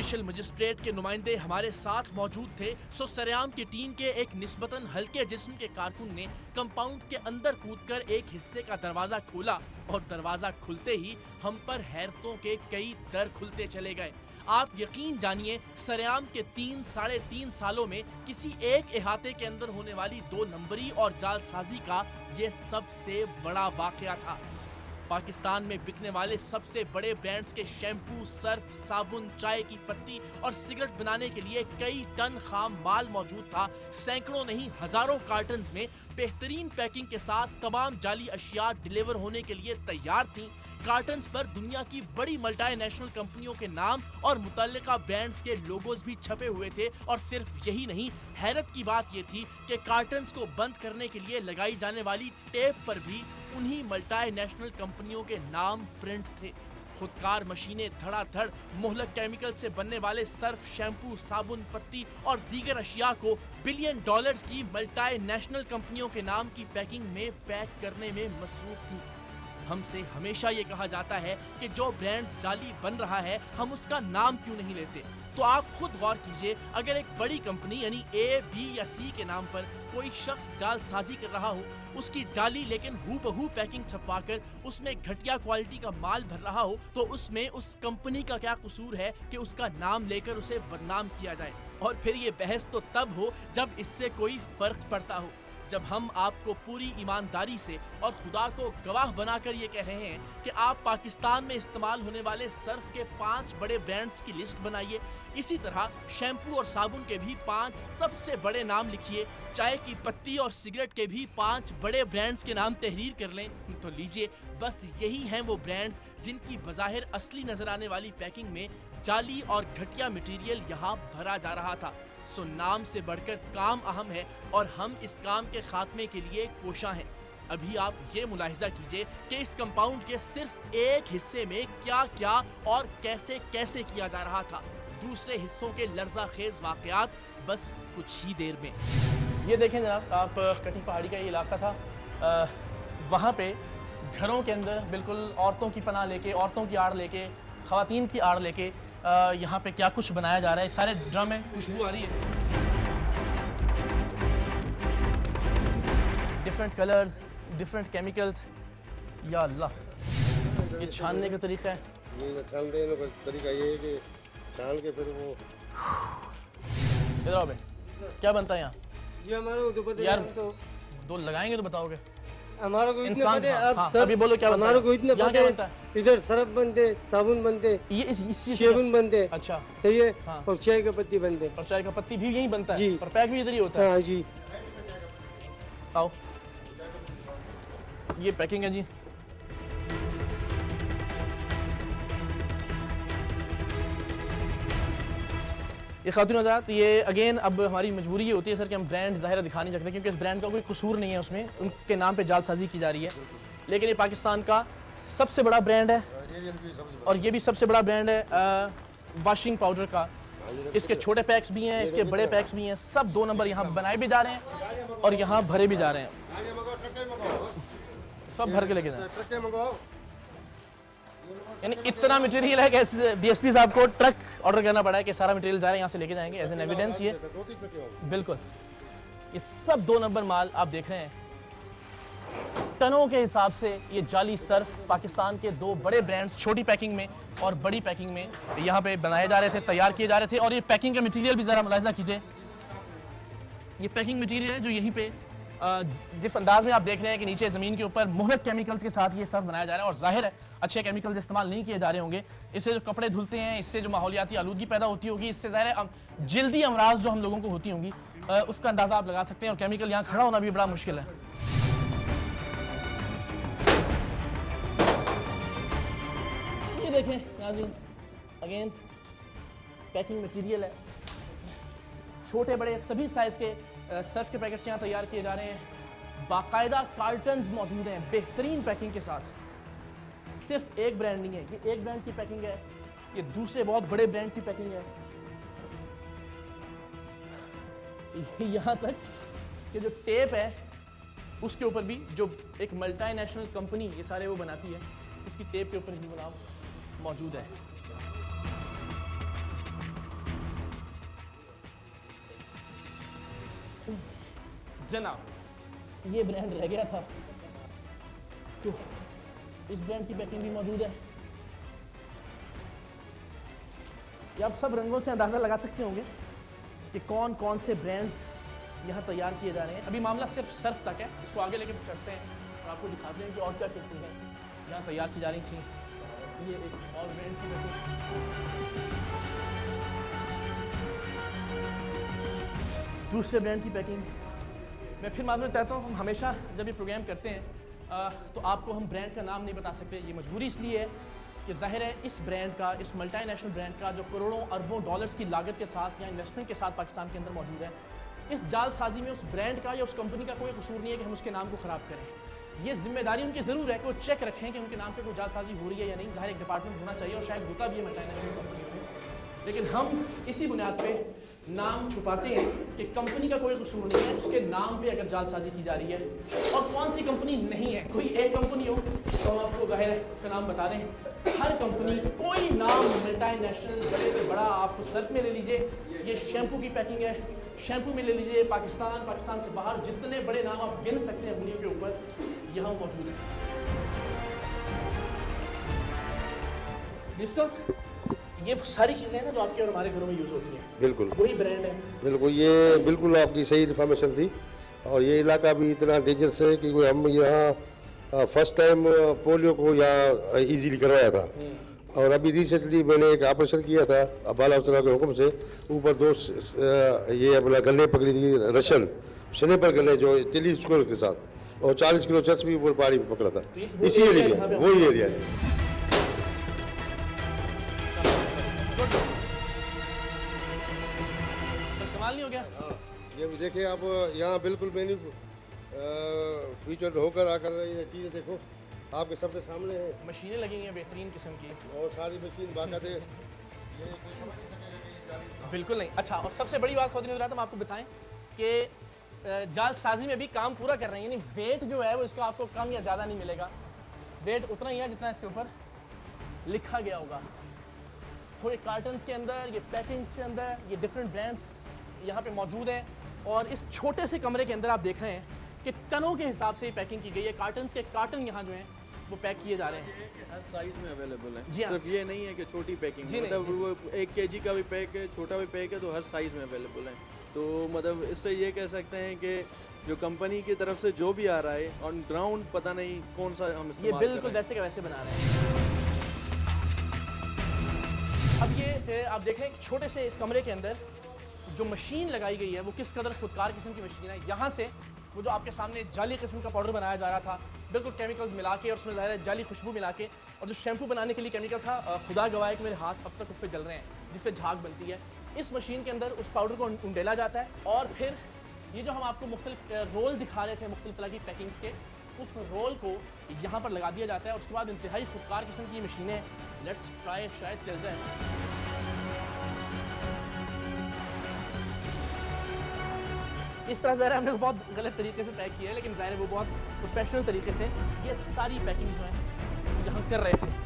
Special magistrate के नुमाइंदे हमारे साथ मौजूद थे, सो सरेआम की टीम के एक निस्बतन हल्के जिस्म के कारकुन ने कंपाउंड के अंदर कूदकर एक हिस्से का दरवाजा खोला और दरवाजा खुलते ही हम पर हैरतों के कई दर खुलते चले गए। आप यकीन जानिए, सरेआम के 3-3.5 सालों में किसी एक इहाते के अंदर होने वाली 2 नंबरी और जालसाजी का ये सबसे बड़ा वाकया था। पाकिस्तान में बिकने वाले सबसे बड़े ब्रांड्स के शैम्पू, सर्फ, साबुन, चाय की पत्ती और सिगरेट बनाने के लिए कई टन खाम माल मौजूद था। सैकड़ों नहीं हजारों कार्टन्स में बेहतरीन पैकिंग के साथ तमाम जाली अशिया डिलीवर होने के लिए तैयार थीं। कार्टन्स पर दुनिया की बड़ी मल्टीनेशनल कंपनियों के नाम और मुतल्लिका ब्रांड्स के लोगोज भी छपे हुए थे। और सिर्फ यही नहीं, हैरत की बात यह थी कि कार्टन्स को बंद करने के लिए लगाई जाने वाली टेप पर भी उन्हीं मल्टीनेशनल कंपनियों के नाम प्रिंट थे। खुदकार मशीनें धड़ाधड़ मोहलक केमिकल से बनने वाले सर्फ, शैम्पू, साबुन, पत्ती और दीगर अशिया को बिलियन डॉलर्स की मल्टीनेशनल कंपनियों के नाम की पैकिंग में पैक करने में मसरूफ थी। हमसे हमेशा ये कहा जाता है कि जो ब्रांड जाली बन रहा है, हम उसका नाम क्यों नहीं लेते। तो आप खुद गौर कीजिए, अगर एक बड़ी कंपनी यानी A, B या C के नाम पर कोई शख्स जालसाजी कर रहा हो, उसकी जाली लेकिन हूबहू पैकिंग छपवाकर उसमें घटिया क्वालिटी का माल भर रहा हो, तो उसमें उस कंपनी का क्या कसूर है कि उसका नाम लेकर उसे बदनाम किया जाए। और फिर ये बहस तो तब हो जब इससे कोई फर्क पड़ता हो। जब हम आपको पूरी ईमानदारी से और खुदा को गवाह बनाकर ये कह रहे हैं कि आप पाकिस्तान में इस्तेमाल होने वाले सर्फ के 5 बड़े ब्रांड्स की लिस्ट बनाइए, इसी तरह शैम्पू और साबुन के भी 5 सबसे बड़े नाम लिखिए, चाय की पत्ती और सिगरेट के भी 5 बड़े ब्रांड्स के नाम तहरीर कर लें, तो लीजिए, बस यही हैं वो ब्रांड्स जिनकी बज़ाहिर असली नजर आने वाली पैकिंग में जाली और घटिया मटेरियल यहाँ भरा जा रहा था। सो नाम से बढ़कर काम अहम है और हम इस काम के खात्मे के लिए कोशां हैं। अभी आप ये मुलाहिजा कीजिए कि इस कंपाउंड के सिर्फ एक हिस्से में क्या क्या और कैसे कैसे किया जा रहा था। दूसरे हिस्सों के लर्जा खेज वाकयात बस कुछ ही देर में। ये देखें जनाब, आप कटी पहाड़ी का ये इलाका था, वहाँ पे घरों के अंदर बिल्कुल औरतों की पनाह लेके, औरतों की आड़ लेके, ख़वातीन की आड़ लेके यहाँ पे क्या कुछ बनाया जा रहा है। सारे ड्रम है, खुशबू आ रही है, डिफरेंट कलर्स, डिफरेंट केमिकल्स। या अल्लाह, ये छानने का तरीका है। छानने का तरीका ये है कि छान के फिर वो इधर आओ बे, क्या बनता है यहाँ? जी हमारे तो पता यार, तो दो लगाएंगे तो बताओगे। हमारा को इतना इंसान, पता है, आप हाँ, सब अभी बोलो क्या बनता है? हमारा को इतना यहाँ पता क्या बनता है, इधर सरफ बनते, साबुन बनते, ये इस चीज़ शेबुन बनते, अच्छा सही है, हाँ। और चाय का पत्ती बनते। और चाय का पत्ती भी यही बनता है जी। और पैक भी इधर ही होता है। हाँ जी, आओ, ये पैकिंग है जी। ये खातून हज़रात, ये अगेन अब हमारी मजबूरी ये होती है सर कि हम ब्रांड ज़ाहिर दिखा नहीं सकते, क्योंकि इस ब्रांड का कोई कसूर नहीं है, उसमें उनके नाम पे जालसाजी की जा रही है। लेकिन ये पाकिस्तान का सबसे बड़ा ब्रांड है और ये भी सबसे बड़ा ब्रांड है वॉशिंग पाउडर का। इसके छोटे पैक्स भी हैं, इसके बड़े पैक्स भी हैं, सब 2 नंबर यहाँ बनाए भी जा रहे हैं और यहाँ भरे भी जा रहे हैं, सब भर के लेके जाए। यानी इतना मटेरियल है कि डीएसपी साहब को ट्रक ऑर्डर करना पड़ा है कि सारा मटेरियल जा रहा है, यहाँ से लेके जाएंगे एज एन एविडेंस। ये बिल्कुल, ये सब 2 नंबर माल आप देख रहे हैं। टनों के हिसाब से ये जाली सर्फ पाकिस्तान के 2 बड़े ब्रांड्स छोटी पैकिंग में और बड़ी पैकिंग में यहाँ पे बनाए जा रहे थे, तैयार किए जा रहे थे। और ये पैकिंग का मटेरियल भी ज़रा मुलाहिजा कीजिए, ये पैकिंग मटेरियल है जो यहीं पे जिस अंदाज में आप देख रहे हैं कि नीचे ज़मीन के ऊपर मोहलक केमिकल्स के साथ ये सर्फ बनाया जा रहा है। और जाहिर है अच्छे केमिकल्स इस्तेमाल नहीं किए जा रहे होंगे, इससे जो कपड़े धुलते हैं, इससे जो माहौलियाती आलूदगी पैदा होती होगी, इससे ज़ाहिर है जल्दी अमराज जो हम लोगों को होती होंगी, उसका अंदाज़ा आप लगा सकते हैं। और केमिकल यहाँ खड़ा होना भी बड़ा मुश्किल है। ये देखें नाज़रीन, अगेन पैकिंग मटेरियल है, छोटे बड़े सभी साइज़ के सर्फ के पैकेट्स यहाँ तैयार किए जा रहे हैं। बाकायदा कार्टन्स मौजूद हैं बेहतरीन पैकिंग के साथ। सिर्फ एक ब्रांड नहीं है, ये एक ब्रांड की पैकिंग है, ये दूसरे बहुत बड़े ब्रांड की पैकिंग है। यहाँ तक कि जो टेप है उसके ऊपर भी, जो एक मल्टीनेशनल कंपनी ये सारे वो बनाती है, उसकी टेप के ऊपर भी नाम मौजूद है। जनाब ये ब्रांड रह गया था, तो इस ब्रांड की पैकिंग भी मौजूद है। ये आप सब रंगों से अंदाज़ा लगा सकते होंगे कि कौन कौन से ब्रांड्स यहाँ तैयार किए जा रहे हैं। अभी मामला सिर्फ सर्फ तक है, इसको आगे लेके चलते हैं और आपको दिखाते हैं कि और क्या क्या चीज़ें यहाँ तैयार की जा रही थी। ये एक और ब्रांड की पैकिंग, दूसरे ब्रांड की पैकिंग। मैं फिर माजूर चाहता हूँ, हम हमेशा जब ये प्रोग्राम करते हैं तो आपको हम ब्रांड का नाम नहीं बता सकते। ये मजबूरी इसलिए है कि ज़ाहिर है इस ब्रांड का, इस मल्टीनेशनल ब्रांड का जो करोड़ों अरबों डॉलर्स की लागत के साथ या इन्वेस्टमेंट के साथ पाकिस्तान के अंदर मौजूद है, इस जालसाजी में उस ब्रांड का या उस कंपनी का कोई कसूर नहीं है कि हम उसके नाम को ख़राब करें। ये जिम्मेदारी उनकी ज़रूर है कि वो चेक रखें कि उनके नाम पे कोई जालसाजी हो रही है या नहीं। ज़ाहिर एक डिपार्टमेंट होना चाहिए और शायद होता भी है मल्टीनेशनल कंपनी में, लेकिन हम इसी बुनियाद पे नाम छुपाते हैं कि कंपनी का कोई कसूर नहीं है, उसके नाम पे अगर जालसाजी की जा रही है। और कौन सी कंपनी नहीं है, कोई एक कंपनी हो तो हम आपको ज़ाहिर है उसका नाम बता दें। हर कंपनी, कोई नाम मल्टीनेशनल बड़े से बड़ा, आप सर्फ में ले लीजिए, ये शैम्पू की पैकिंग है, शैम्पू में ले लीजिए, पाकिस्तान से बाहर जितने बड़े नाम आप गिन सकते हैं उंगलियों के ऊपर यहाँ मौजूद है। दोस्तों ये सारी चीज़ें हैं ना जो आपके और हमारे घरों में यूज़ होती हैं, बिल्कुल वही ब्रांड है। बिल्कुल, ये बिल्कुल आपकी सही इन्फॉर्मेशन थी। और ये इलाका भी इतना डेंजरस है कि कोई हम यहाँ फर्स्ट टाइम पोलियो को यहाँ इजीली करवाया था। और अभी रिसेंटली मैंने एक ऑपरेशन किया था अबाला अफसर के हुक्म से। ऊपर दो ये अपना गले पकड़ी थी, रशन स्नेपर गले जो टेलीस्कोप के साथ, और 40 किलो चर्च भी ऊपर पहाड़ी पे पकड़ा था। इसी एरिया में, वही एरिया है। सवाल नहीं हो गया? ये भी देखिए आप, यहाँ बिल्कुल मैन्यू फ्यूचर होकर आकर ये चीज़ें देखो आपके सबके सामने है। मशीनें लगी हैं बेहतरीन किस्म की, और सारी मशीन बाकायदे, ये कोई समझ नहीं सकेगा कि ये जाली। बिल्कुल नहीं। अच्छा, और सबसे बड़ी बात खुद नहीं हम आपको बताएं कि जालसाजी में भी काम पूरा कर रहे हैं, यानी वेट जो है वो इसका आपको कम या ज़्यादा नहीं मिलेगा। वेट उतना ही है जितना इसके ऊपर लिखा गया होगा। तो ये कार्टन्स के अंदर, ये पैकिंग के अंदर, ये डिफरेंट ब्रांड्स यहाँ पे मौजूद हैं। और इस छोटे से कमरे के अंदर आप देख रहे हैं कि टनों के हिसाब से पैकिंग की गई है। कार्टन्स के कार्टन यहाँ जो हैं वो पैक किए जा रहे हैं। हर साइज में अवेलेबल है। जी हाँ। सिर्फ ये नहीं है कि छोटी पैकिंग, जी मतलब वो 1 kg का भी पैक है, छोटा भी पैक है, तो हर साइज में अवेलेबल है। तो मतलब इससे ये कह सकते हैं कि जो कंपनी की तरफ से जो भी आ रहा है ऑन ग्राउंड, पता नहीं कौन सा हम ये इस्तेमाल बिल्कुल कर रहे वैसे का वैसे बना रहे हैं। अब ये आप देख रहे हैं कि छोटे से इस कमरे के अंदर जो मशीन लगाई गई है वो किस कदर खुदकार किस्म की मशीन है। यहाँ से वो जो आपके सामने जाली किस्म का पाउडर बनाया जा रहा था, बिल्कुल केमिकल्स मिला के और उसमें ज़ाहिर है जाली खुशबू मिला के, और जो शैम्पू बनाने के लिए केमिकल था, खुदा गवाह कि मेरे हाथ अब तक उससे जल रहे हैं, जिससे झाग बनती है। इस मशीन के अंदर उस पाउडर को उंडेला जाता है और फिर ये जो हम आपको मुख्तलिफ रोल दिखा रहे थे मुख्तलिफ तरह की पैकिंग्स के, उस रोल को यहाँ पर लगा दिया जाता है। और उसके बाद इंतहाई खुदकार किस्म की मशीनें, लेट्स ट्राई, शायद चल जाए। इस तरह ज़ाहिर हमने बहुत गलत तरीके से पैक किया है, लेकिन ज़ाहिर वो बहुत प्रोफेशनल तरीके से ये सारी पैकिंग जो है यहाँ कर रहे थे।